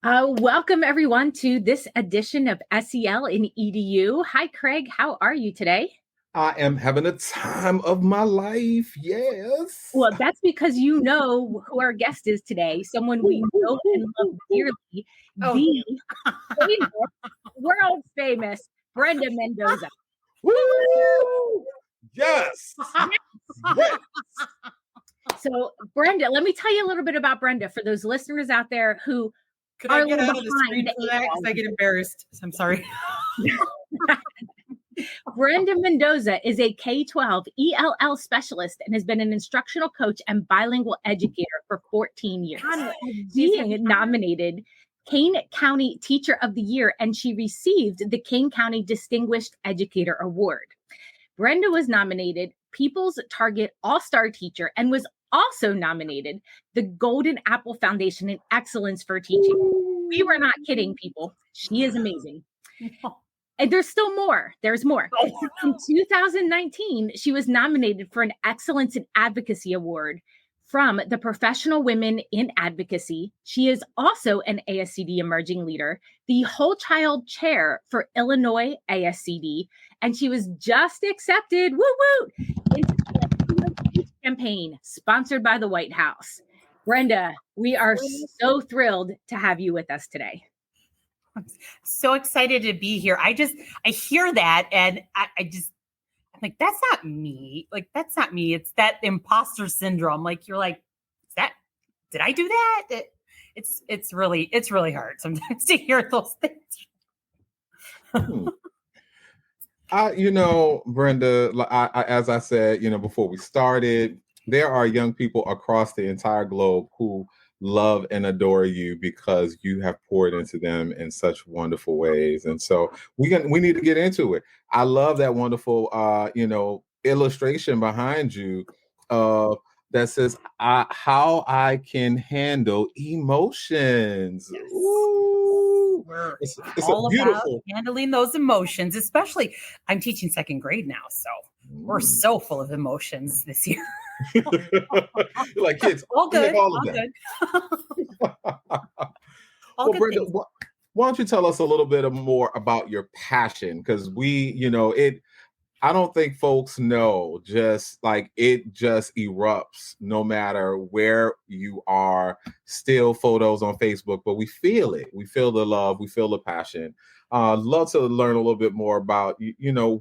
Welcome everyone to this edition of SEL in EDU. Hi, Craig. How are you today? I am having a time of my life. Yes. Well, that's because you know who our guest is today, someone we know and love dearly, Oh, the famous, world famous Brenda Mendoza. Woo! Yes. Yes. So, Brenda, let me tell you a little bit about Brenda for those listeners out there who could are I a get little out of the screen behind for that? Because I get embarrassed. I'm sorry. Brenda Mendoza is a K-12 ELL specialist and has been an instructional coach and bilingual educator for 14 years. Being nominated Kane County Teacher of the Year, and she received the Kane County Distinguished Educator Award. Brenda was nominated People's Target All-Star Teacher and was also nominated the Golden Apple Foundation in Excellence for Teaching. We were not kidding, people. She is amazing. And there's still more. There's more. In 2019, she was nominated for an Excellence in Advocacy Award from the Professional Women in Advocacy. She is also an ASCD Emerging Leader, the Whole Child Chair for Illinois ASCD, and she was just accepted, into the campaign sponsored by the White House. Brenda, we are so thrilled to have you with us today. I'm so excited to be here. I hear that and I'm like, that's not me. Like, that's not me. It's that imposter syndrome. Like, you're like, did I do that? It's really hard sometimes to hear those things. Brenda, as I said, before we started, there are young people across the entire globe who love and adore you because you have poured into them in such wonderful ways. And so we need to get into it. I love that wonderful, illustration behind you that says how I can handle emotions. Yes. Ooh. It's all beautiful about handling those emotions, especially I'm teaching second grade now. So we're so full of emotions this year. Like kids, all good. All good. Well, Brenda, why don't you tell us a little bit more about your passion? Because I don't think folks know, just like it just erupts no matter where you are. Still photos on Facebook, but we feel it. We feel the love. We feel the passion. Love to learn a little bit more about,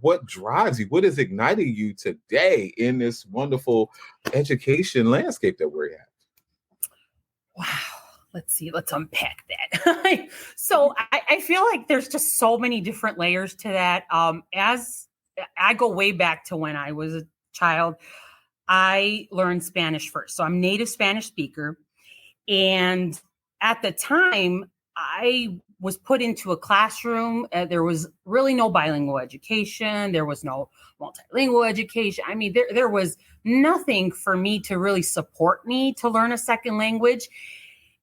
what drives you, what is igniting you today in this wonderful education landscape that we're at. Wow. Let's unpack that. So I feel like there's just so many different layers to that. As I go way back to when I was a child, I learned Spanish first. So I'm native Spanish speaker. And at the time, I was put into a classroom. There was really no bilingual education. There was no multilingual education. I mean, there was nothing for me to really support me to learn a second language.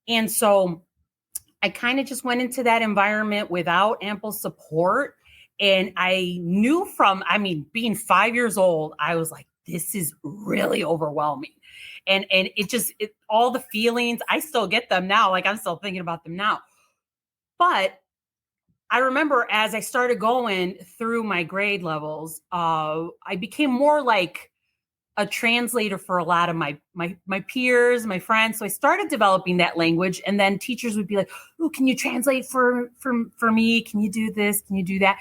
And so I kind of just went into that environment without ample support. And I knew being 5 years old, I was like, this is really overwhelming. And all the feelings, I still get them now. Like, I'm still thinking about them now. But I remember as I started going through my grade levels, I became more like a translator for a lot of my peers, my friends. So I started developing that language, and then teachers would be like, "Oh, can you translate for me? Can you do this? Can you do that?"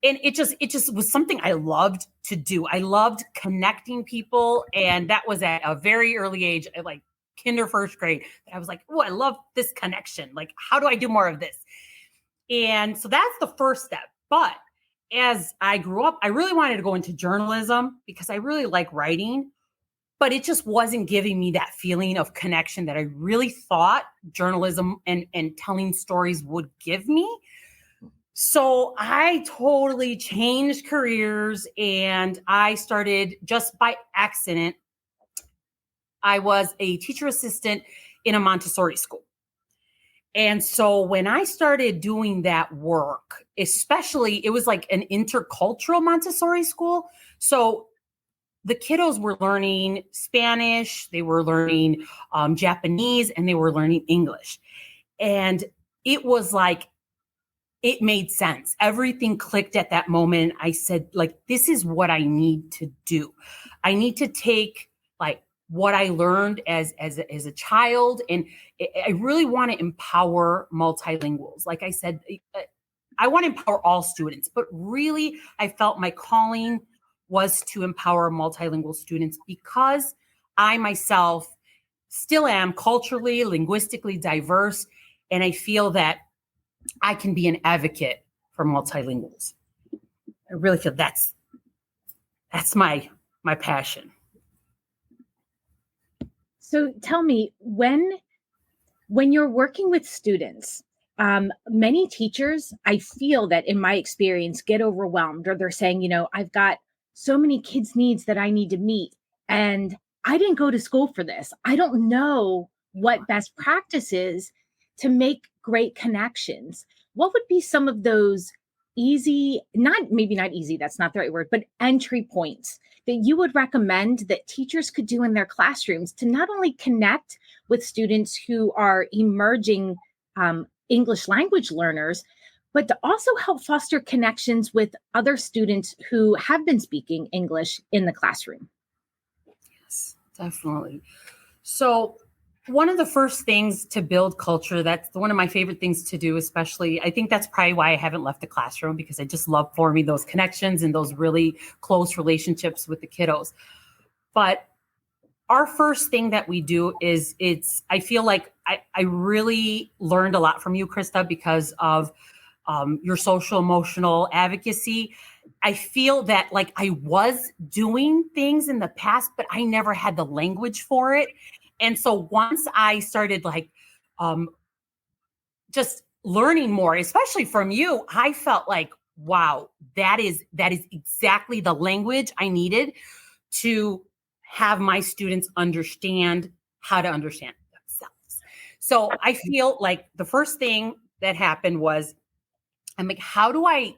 And it just was something I loved to do. I loved connecting people, and that was at a very early age, at like kinder, first grade. I was like, "Oh, I love this connection. Like, how do I do more of this?" And so that's the first step. But as I grew up, I really wanted to go into journalism because I really like writing, but it just wasn't giving me that feeling of connection that I really thought journalism and telling stories would give me. So I totally changed careers, and I started just by accident. I was a teacher assistant in a Montessori school. And so when I started doing that work, especially, it was like an intercultural Montessori school. So the kiddos were learning Spanish, they were learning Japanese, and they were learning English. And it was like, it made sense. Everything clicked at that moment. I said, like, this is what I need to do. I need to take like what I learned as a child, and I really want to empower multilinguals. Like I said, I want to empower all students, but really I felt my calling was to empower multilingual students because I myself still am culturally, linguistically diverse, and I feel that I can be an advocate for multilinguals. I really feel that's my passion. So tell me, when you're working with students, many teachers, I feel that in my experience, get overwhelmed, or they're saying, I've got so many kids' needs that I need to meet, and I didn't go to school for this. I don't know what best practice is to make great connections. What would be some of those easy, maybe not easy, that's not the right word, but entry points that you would recommend that teachers could do in their classrooms to not only connect with students who are emerging English language learners, but to also help foster connections with other students who have been speaking English in the classroom? Yes, definitely. So one of the first things to build culture, that's one of my favorite things to do, especially, I think that's probably why I haven't left the classroom, because I just love forming those connections and those really close relationships with the kiddos. But our first thing that we do is I feel like I really learned a lot from you, Krista, because of your social emotional advocacy. I feel that like I was doing things in the past, but I never had the language for it. And so once I started like just learning more, especially from you, I felt like, wow, that is exactly the language I needed to have my students understand how to understand themselves. So I feel like the first thing that happened was, I'm like, how do I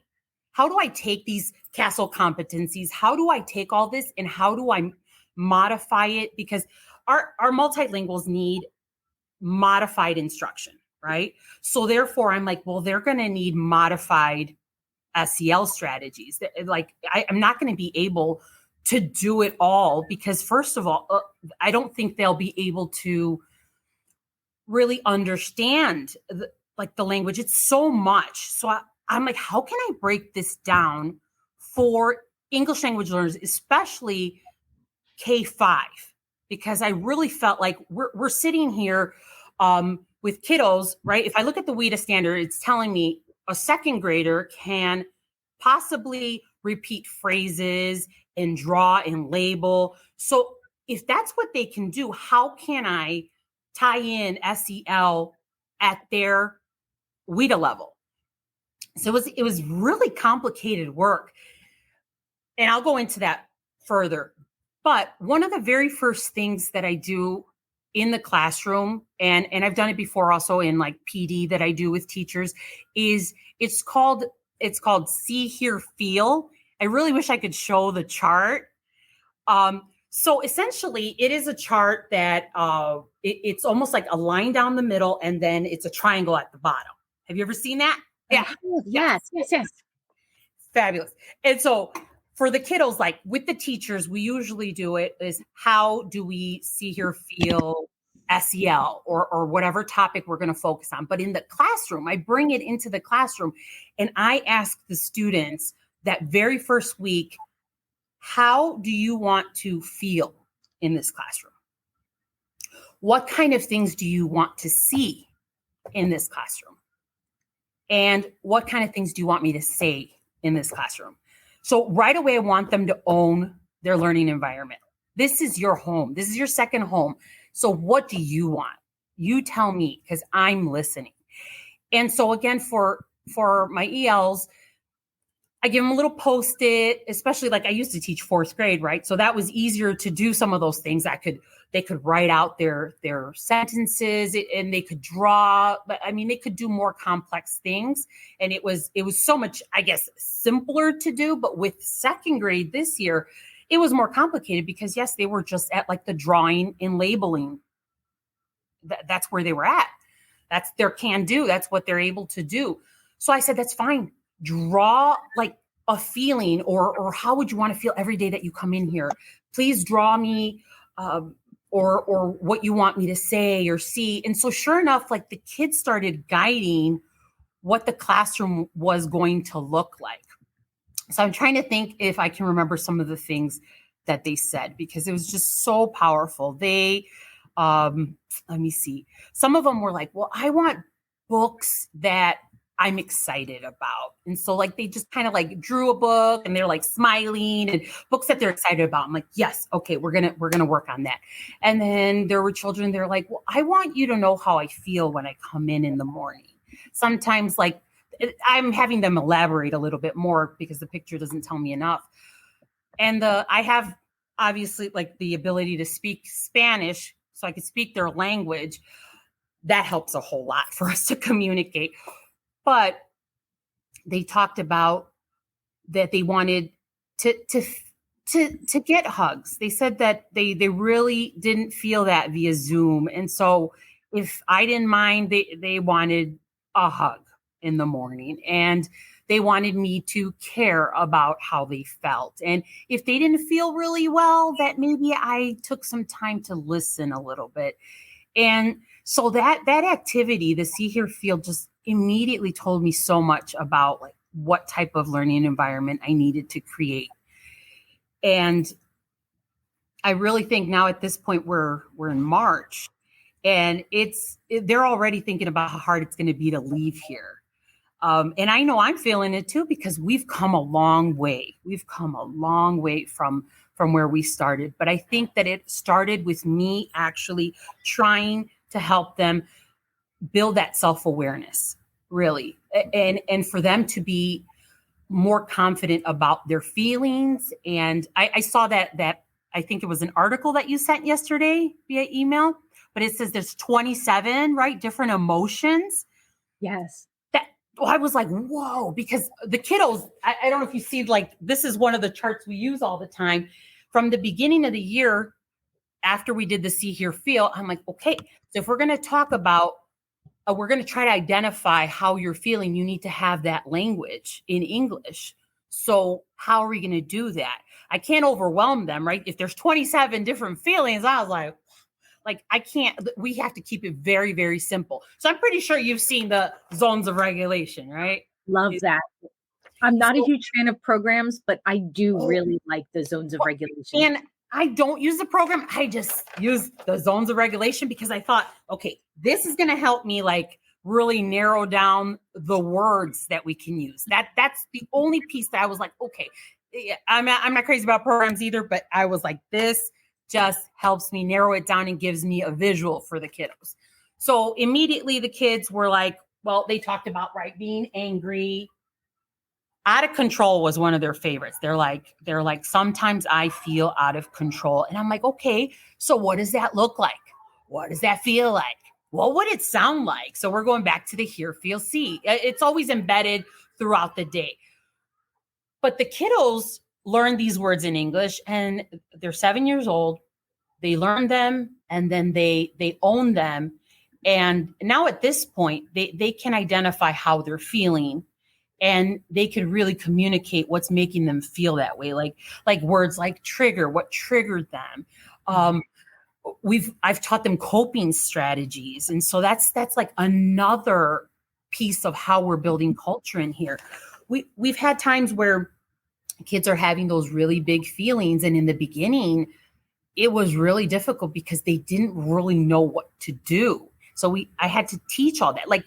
take these castle competencies? How do I take all this and how do I modify it? Because our multilinguals need modified instruction, right? So therefore I'm like, well, they're going to need modified SEL strategies. Like I'm not going to be able to do it all because first of all, I don't think they'll be able to really understand the language. It's so much. So I'm like, how can I break this down for English language learners, especially K-5? Because I really felt like we're sitting here with kiddos, right? If I look at the WIDA standard, it's telling me a second grader can possibly repeat phrases and draw and label. So if that's what they can do, how can I tie in SEL at their WIDA level? So it was really complicated work. And I'll go into that further. But one of the very first things that I do in the classroom, and I've done it before also in like PD that I do with teachers, is it's called See, Hear, Feel. I really wish I could show the chart. So essentially, it is a chart that it's almost like a line down the middle, and then it's a triangle at the bottom. Have you ever seen that? Yeah. Yes. Fabulous. And so for the kiddos, like with the teachers, we usually do it is how do we see, hear, feel SEL or whatever topic we're going to focus on. But in the classroom, I bring it into the classroom and I ask the students that very first week, how do you want to feel in this classroom? What kind of things do you want to see in this classroom? And what kind of things do you want me to say in this classroom? So right away, I want them to own their learning environment. This is your home. This is your second home. So what do you want? You tell me, because I'm listening. And so again, for my ELs, I give them a little Post-it, especially like I used to teach fourth grade, right? So that was easier to do some of those things. They could write out their sentences and they could draw, but I mean, they could do more complex things. And it was so much, I guess, simpler to do. But with second grade this year, it was more complicated because yes, they were just at like the drawing and labeling. That's where they were at. That's their can do. That's what they're able to do. So I said, that's fine. Draw like a feeling, or how would you want to feel every day that you come in here? Please draw me or what you want me to say or see. And so sure enough, like the kids started guiding what the classroom was going to look like. So I'm trying to think if I can remember some of the things that they said, because it was just so powerful. They, let me see. Some of them were like, well, I want books that I'm excited about. And so like, they just kind of like drew a book and they're like smiling, and books that they're excited about. I'm like, yes, okay, we're going to work on that. And then there were children, they're like, well, I want you to know how I feel when I come in the morning. Sometimes like I'm having them elaborate a little bit more because the picture doesn't tell me enough. And I have obviously like the ability to speak Spanish, so I can speak their language. That helps a whole lot for us to communicate. But they talked about that they wanted to get hugs. They said that they really didn't feel that via Zoom. And so if I didn't mind, they wanted a hug in the morning, and they wanted me to care about how they felt. And if they didn't feel really well, that maybe I took some time to listen a little bit. And so that activity, the See, Hear, Feel, just immediately told me so much about like what type of learning environment I needed to create. And I really think now at this point we're in March, and they're already thinking about how hard it's going to be to leave here. And I know I'm feeling it too, because we've come a long way. We've come a long way from where we started. But I think that it started with me actually trying to help them build that self-awareness, really, and for them to be more confident about their feelings. And I saw that I think it was an article that you sent yesterday via email, but it says there's 27, right, different emotions. Yes. I was like, whoa, because the kiddos, I don't know if you see, like, this is one of the charts we use all the time. From the beginning of the year, after we did the See, Hear, Feel, I'm like, okay, so if we're going to talk about, we're going to try to identify how you're feeling, you need to have that language in English. So how are we going to do that? I can't overwhelm them, right? If there's 27 different feelings, I was like, I can't, we have to keep it very, very simple. So I'm pretty sure you've seen the zones of regulation, right? Love that. I'm not a huge fan of programs, but I do really like the zones of regulation. And I don't use the program. I just use the zones of regulation because I thought, okay, this is going to help me like really narrow down the words that we can use. That's the only piece that I was like, okay, I'm not crazy about programs either, but I was like, this just helps me narrow it down and gives me a visual for the kiddos. So immediately the kids were like, well, they talked about, right, being angry. Out of control was one of their favorites. They're like, sometimes I feel out of control. And I'm like, okay, so what does that look like? What does that feel like? What would it sound like? So we're going back to the hear, feel, see. It's always embedded throughout the day. But the kiddos learn these words in English, and they're 7 years old. They learn them, and then they own them. And now at this point, they can identify how they're feeling, and they could really communicate what's making them feel that way. Like words like trigger, what triggered them. I've taught them coping strategies. And so that's like another piece of how we're building culture in here. We've had times where kids are having those really big feelings. And in the beginning, it was really difficult because they didn't really know what to do. So I had to teach all that. Like,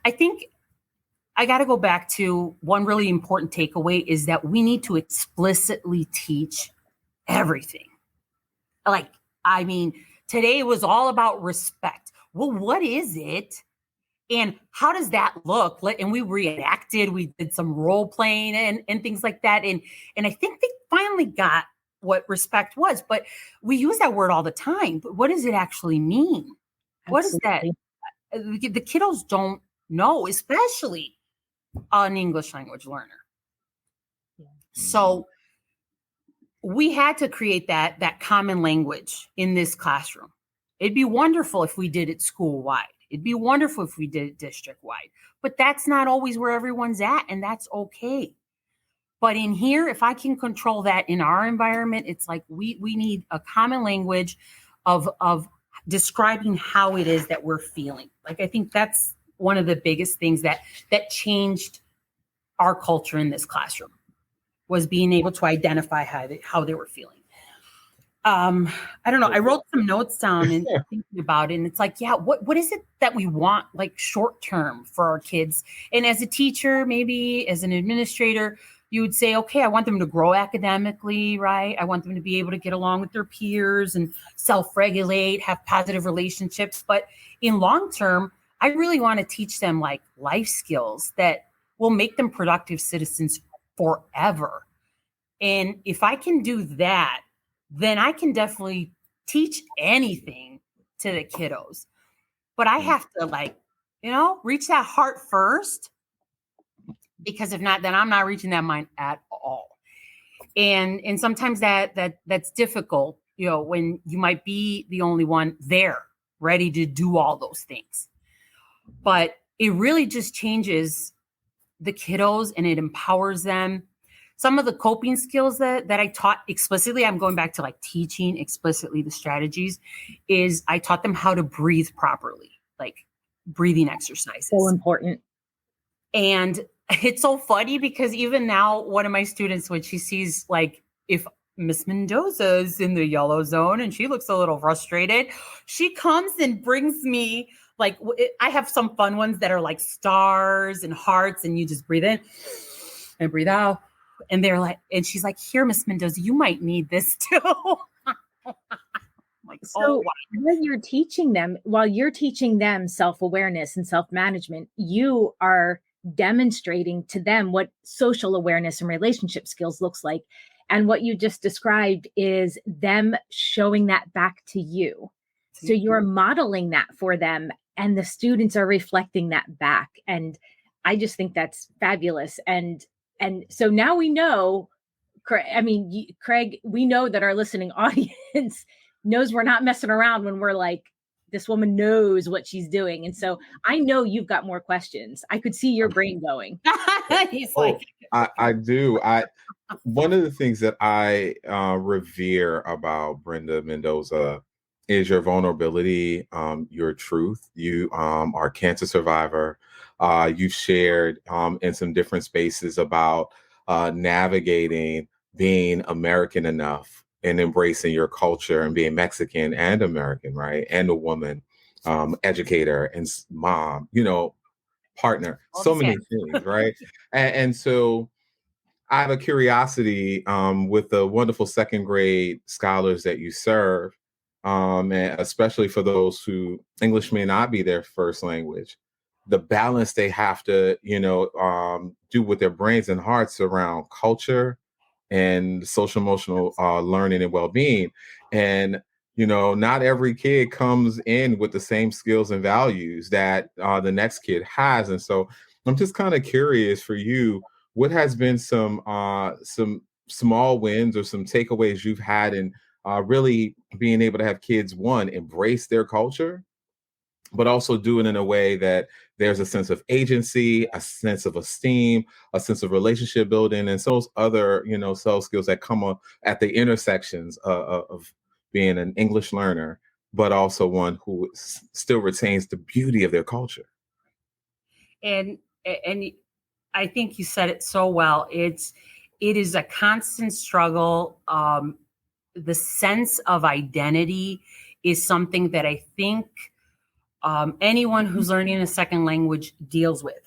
I think I got to go back to one really important takeaway is that we need to explicitly teach everything. Like, I mean, today was all about respect. Well, what is it? And how does that look? And we reacted, we did some role playing and things like that. And I think they finally got what respect was, but we use that word all the time. But what does it actually mean? Absolutely. What is that? The kiddos don't know, especially an English language learner. Yeah. So we had to create that common language in this classroom. It'd be wonderful if we did it school-wide. It'd be wonderful if we did it district wide, but that's not always where everyone's at, and that's okay. But in here, if I can control that in our environment, it's like we need a common language of describing how it is that we're feeling. Like, I think that's one of the biggest things that changed our culture in this classroom, was being able to identify how they were feeling. I don't know. I wrote some notes down and thinking about it, and it's like, yeah, what is it that we want, like, short term for our kids? And as a teacher, maybe as an administrator, you would say, okay, I want them to grow academically, right? I want them to be able to get along with their peers and self-regulate, have positive relationships. But in long term, I really want to teach them, like, life skills that will make them productive citizens forever. And if I can do that, then I can definitely teach anything to the kiddos. But I have to, like, reach that heart first, because if not, then I'm not reaching that mind at all. And sometimes that's difficult, when you might be the only one there ready to do all those things. But it really just changes the kiddos and it empowers them. Some of the coping skills that I taught explicitly, I'm going back to, like, teaching explicitly the strategies, is I taught them how to breathe properly, like breathing exercises. So important. And it's so funny because even now, one of my students, when she sees, like, if Miss Mendoza is in the yellow zone and she looks a little frustrated, she comes and brings me, like, I have some fun ones that are like stars and hearts, and you just breathe in and breathe out. And they're like, and she's like, here, Miss Mendoza, you might need this too. Like, so while you're teaching them self-awareness and self-management, you are demonstrating to them what social awareness and relationship skills looks like. And what you just described is them showing that back to you. So you're modeling that for them, and the students are reflecting that back. And I just think that's fabulous. And so now we know, Craig, we know that our listening audience knows we're not messing around when we're like, this woman knows what she's doing. And so I know you've got more questions. I could see your brain going. He's like, I do. One of the things that I revere about Brenda Mendoza is your vulnerability, your truth. You are a cancer survivor. You've shared in some different spaces about navigating being American enough and embracing your culture and being Mexican and American, right? And a woman, educator and mom, partner, so many things, right? And so I have a curiosity with the wonderful second grade scholars that you serve, and especially for those who English may not be their first language, the balance they have to, do with their brains and hearts around culture and social emotional learning and well-being. And, not every kid comes in with the same skills and values that the next kid has. And so I'm just kind of curious for you, what has been some small wins or some takeaways you've had in really being able to have kids, one, embrace their culture, but also do it in a way that there's a sense of agency, a sense of esteem, a sense of relationship building, and those other, soft skills that come up at the intersections of being an English learner, but also one who still retains the beauty of their culture. And I think you said it so well. It is a constant struggle. The sense of identity is something that I think anyone who's learning a second language deals with.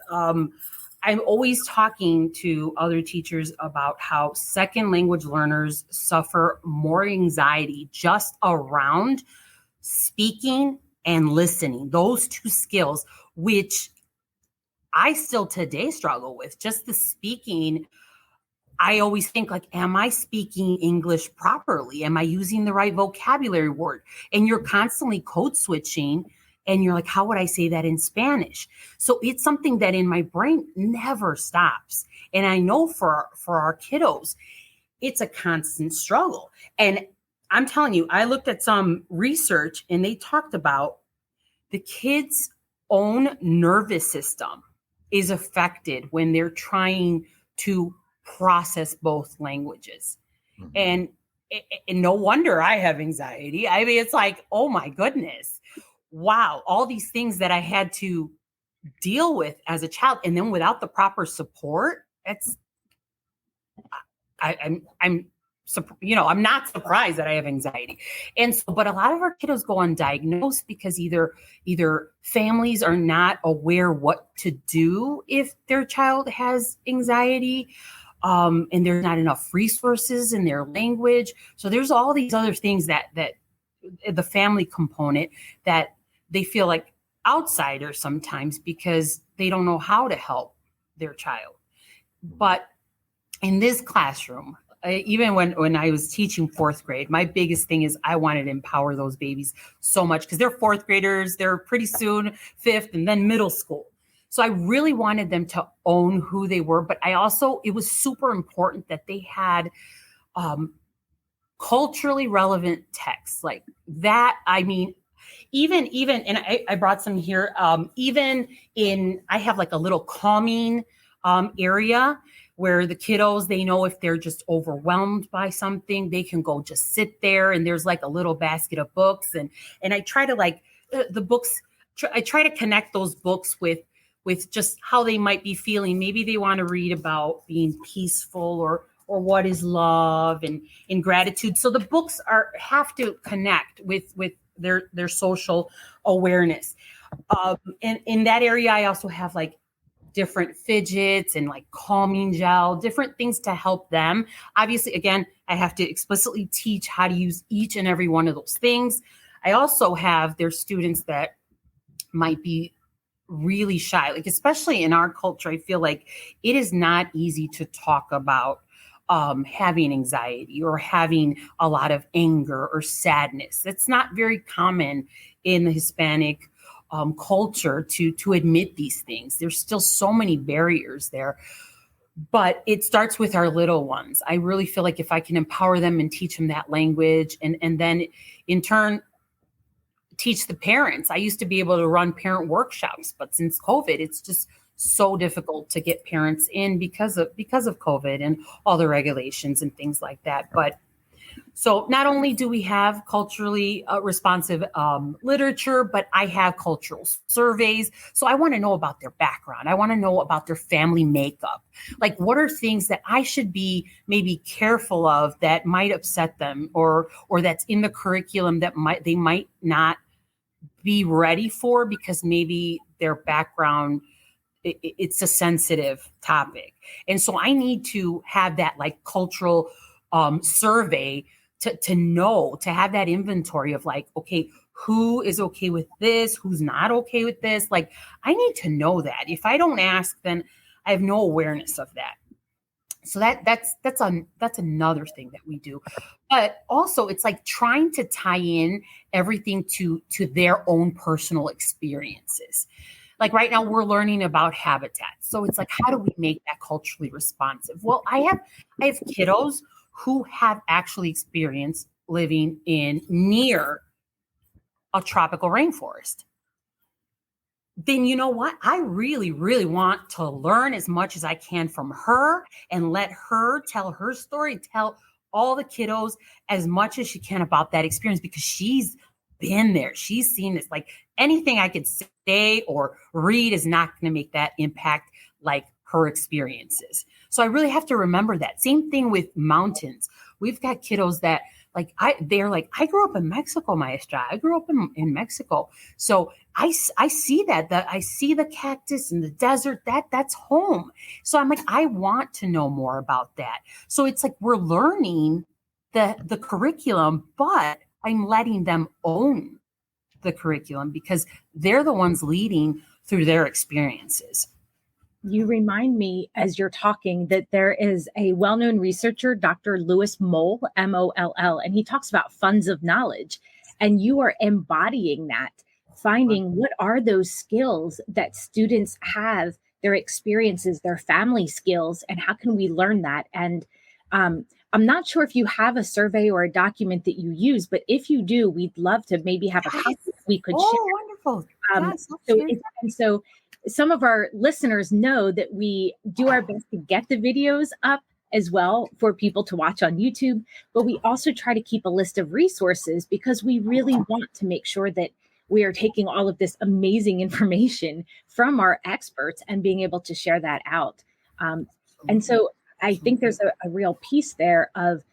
I'm always talking to other teachers about how second language learners suffer more anxiety just around speaking and listening, those two skills, which I still today struggle with. Just the speaking, I always think, like, am I speaking English properly? Am I using the right vocabulary word? And you're constantly code switching, and you're like, how would I say that in Spanish? So it's something that in my brain never stops. And I know for our kiddos, it's a constant struggle. And I'm telling you, I looked at some research and they talked about the kids own nervous system is affected when they're trying to process both languages. And no wonder I have anxiety. I mean, it's like, oh my goodness, wow, all these things that I had to deal with as a child, and then without the proper support, I'm I'm not surprised that I have anxiety. And so, but a lot of our kiddos go undiagnosed because either families are not aware what to do if their child has anxiety, and there's not enough resources in their language. So there's all these other things that the family component that they feel like outsiders sometimes because they don't know how to help their child. But in this classroom, even when I was teaching fourth grade, my biggest thing is I wanted to empower those babies so much because they're fourth graders, they're pretty soon fifth and then middle school. So I really wanted them to own who they were, but it was super important that they had culturally relevant texts like that. I mean, even, and I brought some here, I have like a little calming area where the kiddos, they know if they're just overwhelmed by something, they can go just sit there and there's like a little basket of books. And I try to the books, I try to connect those books with just how they might be feeling. Maybe they want to read about being peaceful or what is love and gratitude. So the books have to connect with their social awareness. And in that area, I also have like different fidgets and like calming gel, different things to help them. Obviously, again, I have to explicitly teach how to use each and every one of those things. I also have their students that might be really shy, like especially in our culture, I feel like it is not easy to talk about having anxiety or having a lot of anger or sadness. It's not very common in the Hispanic culture to admit these things. There's still so many barriers there, but it starts with our little ones. I really feel like if I can empower them and teach them that language and then in turn teach the parents. I used to be able to run parent workshops, but since COVID, it's just so difficult to get parents in because of COVID and all the regulations and things like that. But so not only do we have culturally responsive literature, but I have cultural surveys. So I want to know about their background. I want to know about their family makeup. Like, what are things that I should be maybe careful of that might upset them or that's in the curriculum that they might not be ready for because maybe their background, it's a sensitive topic. And so I need to have that like cultural survey to know, to have that inventory of like, okay, who is okay with this? Who's not okay with this? Like, I need to know that. If I don't ask, then I have no awareness of that. So that's another thing that we do. But also it's like trying to tie in everything to their own personal experiences. Like right now we're learning about habitats. So it's like, how do we make that culturally responsive? Well, I have kiddos who have actually experienced living near a tropical rainforest. Then you know what? I really, really want to learn as much as I can from her and let her tell her story, tell all the kiddos as much as she can about that experience because she's been there. She's seen this. Like anything I could say or read is not going to make that impact like her experiences. So I really have to remember that. Same thing with mountains. We've got kiddos that they're like, I grew up in Mexico, maestra. I grew up in Mexico. So I see that I see the cactus and the desert, that's home. So I'm like, I want to know more about that. So it's like, we're learning the curriculum, but I'm letting them own the curriculum because they're the ones leading through their experiences. You remind me as you're talking that there is a well-known researcher, Dr. Lewis Moll, M-O-L-L, and he talks about funds of knowledge. And you are embodying that, finding what are those skills that students have, their experiences, their family skills, and how can we learn that? And I'm not sure if you have a survey or a document that you use, but if you do, we'd love to maybe have a copy we could share. Wonderful. So some of our listeners know that we do our best to get the videos up as well for people to watch on YouTube, but we also try to keep a list of resources because we really want to make sure that we are taking all of this amazing information from our experts and being able to share that out. And so I think there's a real piece there of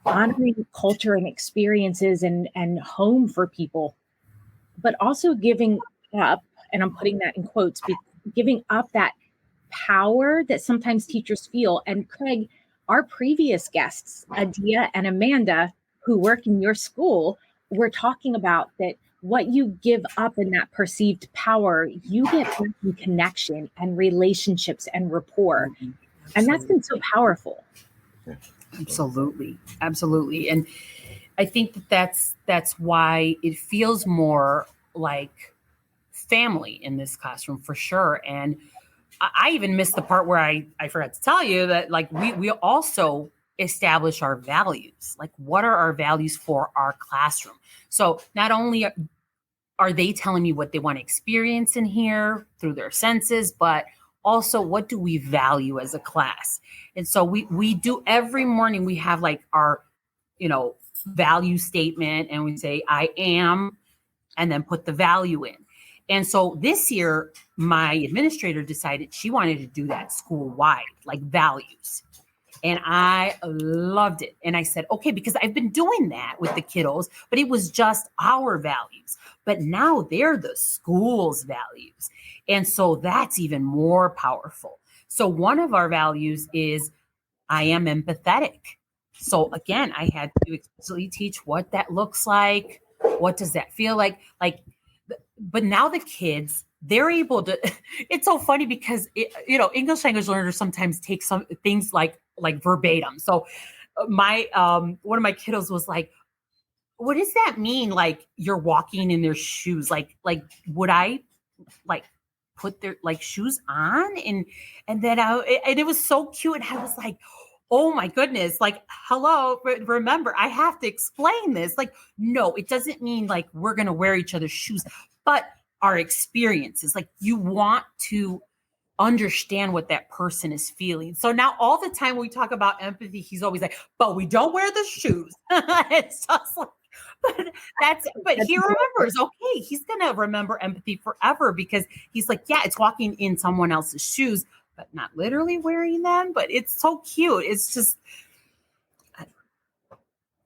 honoring culture and experiences and home for people, but also giving up, and I'm putting that in quotes, giving up that power that sometimes teachers feel. And Craig, our previous guests, Adia and Amanda, who work in your school, were talking about that what you give up in that perceived power, you get back in connection and relationships and rapport. And that's been so powerful. Absolutely. And I think that's why it feels more like family in this classroom for sure. And I even missed the part where I forgot to tell you that like we also establish our values. Like, what are our values for our classroom? So not only are they telling me what they want to experience in here through their senses, but also what do we value as a class? And so we do every morning, we have like our, value statement, and we say, I am, and then put the value in. And so this year, my administrator decided she wanted to do that school-wide, like values. And I loved it. And I said, okay, because I've been doing that with the kiddos, but it was just our values. But now they're the school's values. And so that's even more powerful. So one of our values is I am empathetic. So again, I had to explicitly teach what that looks like. What does that feel like? But now the kids, they're able to, it's so funny because, English language learners sometimes take some things like verbatim. So my, one of my kiddos was like, what does that mean? Like you're walking in their shoes. Like, would I put their shoes on? And then and it was so cute. And I was like, oh my goodness, hello, remember, I have to explain this. No, it doesn't mean we're going to wear each other's shoes, but our experiences, you want to understand what that person is feeling. So now all the time when we talk about empathy, he's always like, but we don't wear the shoes. It's just but he remembers, okay, he's going to remember empathy forever because he's like, yeah, it's walking in someone else's shoes, but not literally wearing them, but it's so cute. It's just,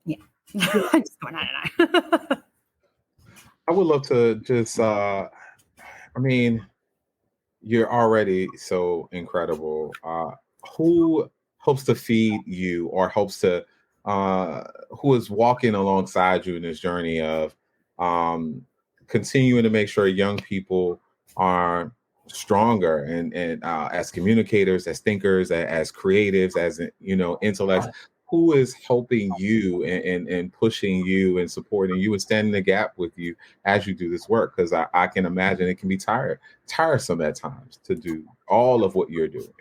yeah, I'm just going on and on. I would love to just, you're already so incredible. Who hopes to feed you or hopes to, who is walking alongside you in this journey of continuing to make sure young people are stronger and as communicators, as thinkers, as creatives, as intellects? Who is helping you and pushing you and supporting you and standing the gap with you as you do this work? Because I can imagine it can be tiresome at times to do all of what you're doing.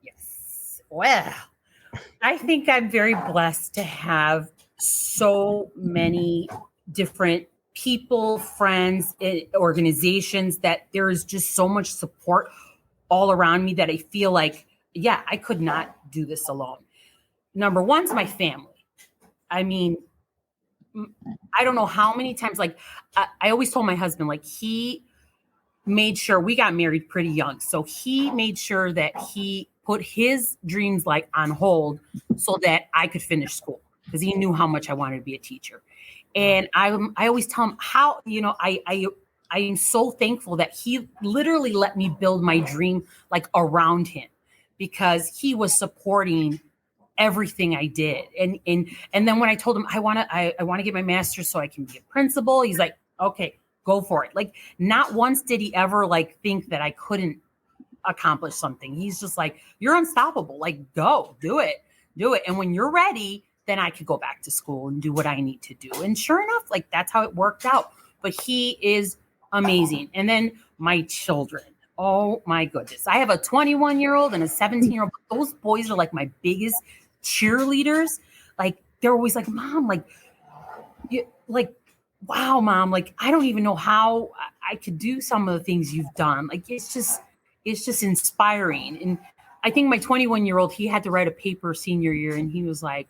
Yes. Well, I think I'm very blessed to have so many different people, friends, organizations that there is just so much support all around me that I feel like, yeah, I could not do this alone. Number one's my family. I mean, I don't know how many times, I always told my husband, he made sure we got married pretty young. So he made sure that he put his dreams on hold so that I could finish school because he knew how much I wanted to be a teacher. And I always tell him how, I am so thankful that he literally let me build my dream around him because he was supporting everything I did. And then when I told him I want to get my master's so I can be a principal, he's like, okay, go for it. Not once did he ever think that I couldn't accomplish something. He's just like, you're unstoppable. Go do it. And when you're ready, then I could go back to school and do what I need to do. And sure enough, that's how it worked out. But he is amazing. And then my children. Oh my goodness. I have a 21-year-old and a 17-year-old. Those boys are my biggest cheerleaders. They're always like, Mom, wow, mom, like, I don't even know how I could do some of the things you've done. Like, it's just inspiring. And I think my 21-year-old, he had to write a paper senior year, and he's like,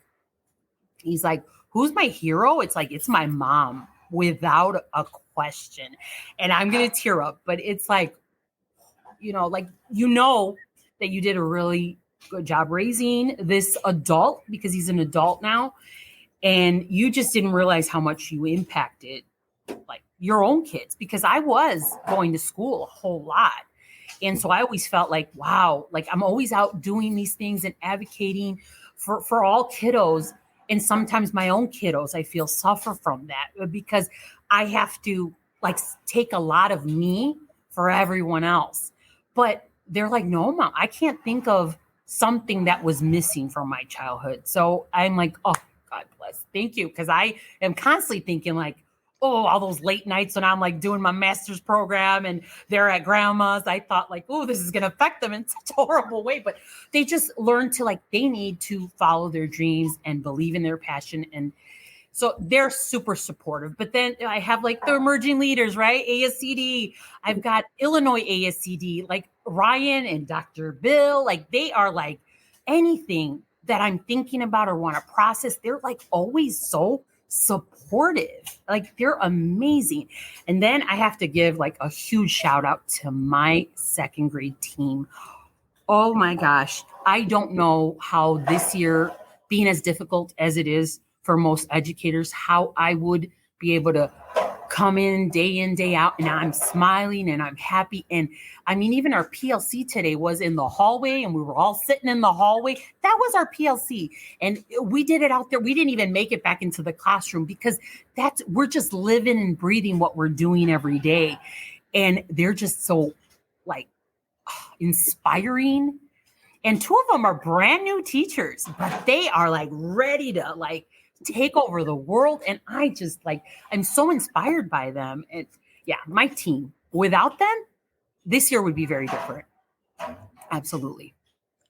who's my hero? It's like, it's my mom without a question. And I'm going to tear up, but it's like, like, that you did a really good job raising this adult, because he's an adult now. And you just didn't realize how much you impacted like your own kids, because I was going to school a whole lot. And so I always felt like, wow, like I'm always out doing these things and advocating for all kiddos. And sometimes my own kiddos, I feel, suffer from that because I have to like take a lot of me for everyone else. But they're like, no, mom, I can't think of something that was missing from my childhood. So I'm like, oh, God bless. Thank you. Because I am constantly thinking like, oh, all those late nights when I'm like doing my master's program and they're at grandma's, I thought like, oh, this is going to affect them in such a horrible way. But they just learn to like, they need to follow their dreams and believe in their passion. And so they're super supportive. But then I have like the emerging leaders, right? ASCD. I've got Illinois ASCD, like Ryan and Dr. Bill. Like they are like anything that I'm thinking about or want to process. They're like always so supportive. Like they're amazing. And then I have to give like a huge shout out to my second grade team. Oh my gosh. I don't know how this year, being as difficult as it is for most educators, how I would be able to come in, day out, and I'm smiling and I'm happy. And I mean, even our PLC today was in the hallway and we were all sitting in the hallway. That was our PLC. And we did it out there. We didn't even make it back into the classroom because we're just living and breathing what we're doing every day. And they're just so like inspiring. And two of them are brand new teachers, but they are like ready to like take over the world. And I just like, I'm so inspired by them. And yeah, my team, without them, this year would be very different. Absolutely.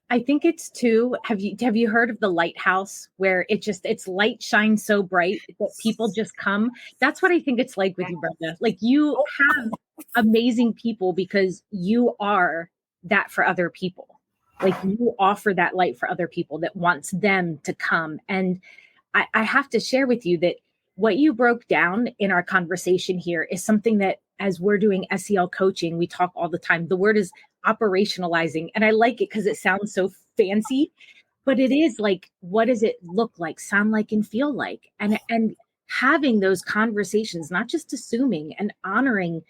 I think it's too, have you heard of the lighthouse where its light shines so bright that people just come? That's what I think it's like with you, Brenda. Like you have amazing people because you are that for other people. Like you offer that light for other people that wants them to come. And I have to share with you that what you broke down in our conversation here is something that as we're doing SEL coaching, we talk all the time. The word is operationalizing. And I like it because it sounds so fancy, but it is like, what does it look like, sound like, and feel like? And having those conversations, not just assuming and honoring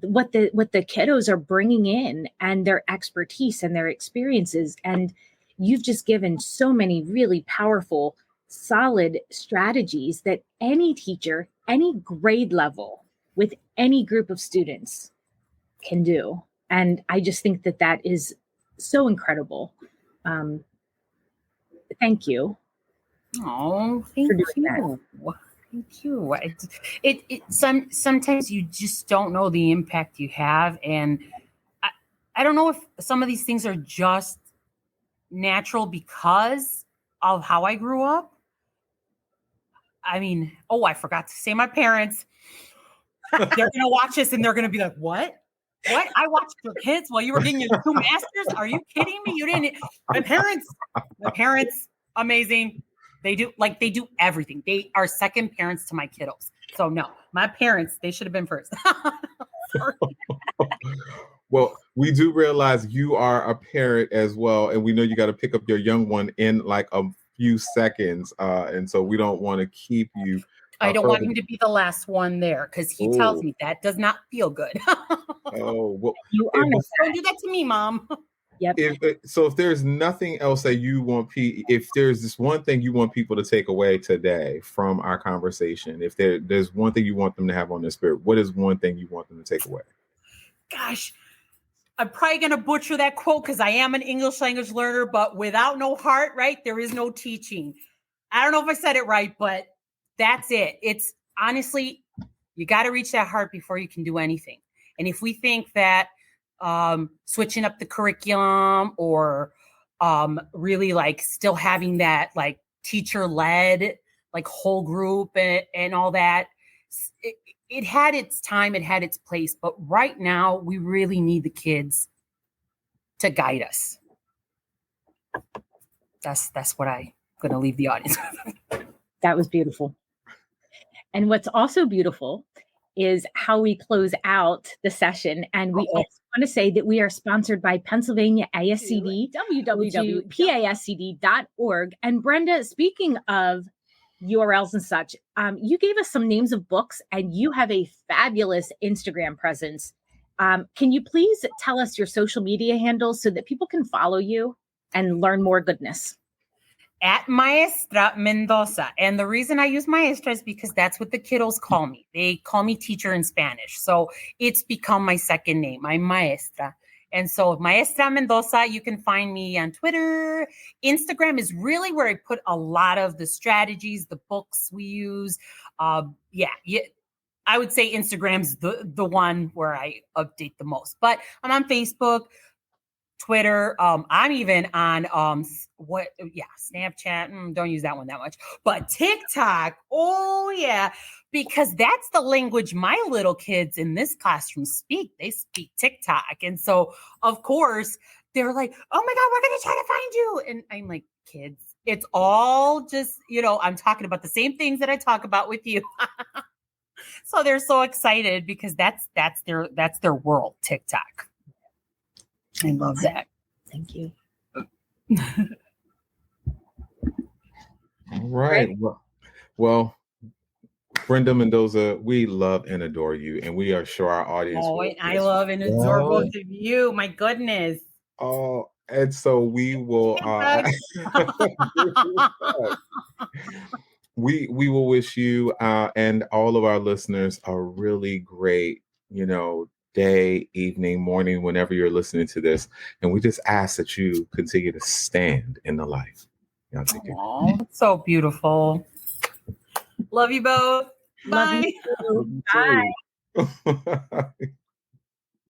what the kiddos are bringing in and their expertise and their experiences. And you've just given so many really powerful, solid strategies that any teacher, any grade level with any group of students can do. And I just think that is so incredible. Thank you. Oh, thank you. Thank you. Sometimes you just don't know the impact you have. And I don't know if some of these things are just natural because of how I grew up. I mean, I forgot to say my parents. They're going to watch this and they're going to be like, what? What? I watched your kids while you were getting your 2 masters? Are you kidding me? You didn't. My parents, amazing. They do everything. They are second parents to my kiddos. So no, my parents, they should have been first. Well, we do realize you are a parent as well. And we know you got to pick up your young one in like a few seconds. And so we don't want to keep you. I don't want him to be the last one there because he tells me that does not feel good. Well, don't do that to me, Mom. Yep. If there's nothing else that you want, if there's this one thing you want people to take away today from our conversation, if there's one thing you want them to have on their spirit, what is one thing you want them to take away? Gosh, I'm probably going to butcher that quote because I am an English language learner, but without no heart, right, there is no teaching. I don't know if I said it right, but that's it. It's honestly, you got to reach that heart before you can do anything. And if we think that switching up the curriculum or really like still having that like teacher led, like whole group and all that it had its time, it had its place, but right now we really need the kids to guide us. That's what I'm going to leave the audience with. That was beautiful. And what's also beautiful is how we close out the session. And we also want to say that we are sponsored by Pennsylvania ASCD, www.pascd.org. And Brenda, speaking of URLs and such, you gave us some names of books and you have a fabulous Instagram presence. Can you please tell us your social media handles so that people can follow you and learn more goodness? At Maestra Mendoza. And the reason I use Maestra is because that's what the kiddos call me. They call me teacher in Spanish. So it's become my second name. I'm Maestra. And so Maestra Mendoza, you can find me on Twitter. Instagram is really where I put a lot of the strategies, the books we use. I would say Instagram's the one where I update the most. But I'm on Facebook, Twitter. I'm even on Snapchat. Don't use that one that much. But TikTok, oh yeah, because that's the language my little kids in this classroom speak. They speak TikTok, and so of course they're like, "Oh my God, we're gonna try to find you!" And I'm like, "Kids, it's all just I'm talking about the same things that I talk about with you." So they're so excited because that's their world, TikTok. I love that. Thank you. All right. Well, Brenda Mendoza, we love and adore you, and we are sure our audience. Oh, I love and adore both of you. My goodness. Oh, and so we will. We will wish you and all of our listeners a really great, day, evening, morning, whenever you're listening to this. And we just ask that you continue to stand in the light. Oh, so beautiful. Love you both. Bye. Love you. Bye.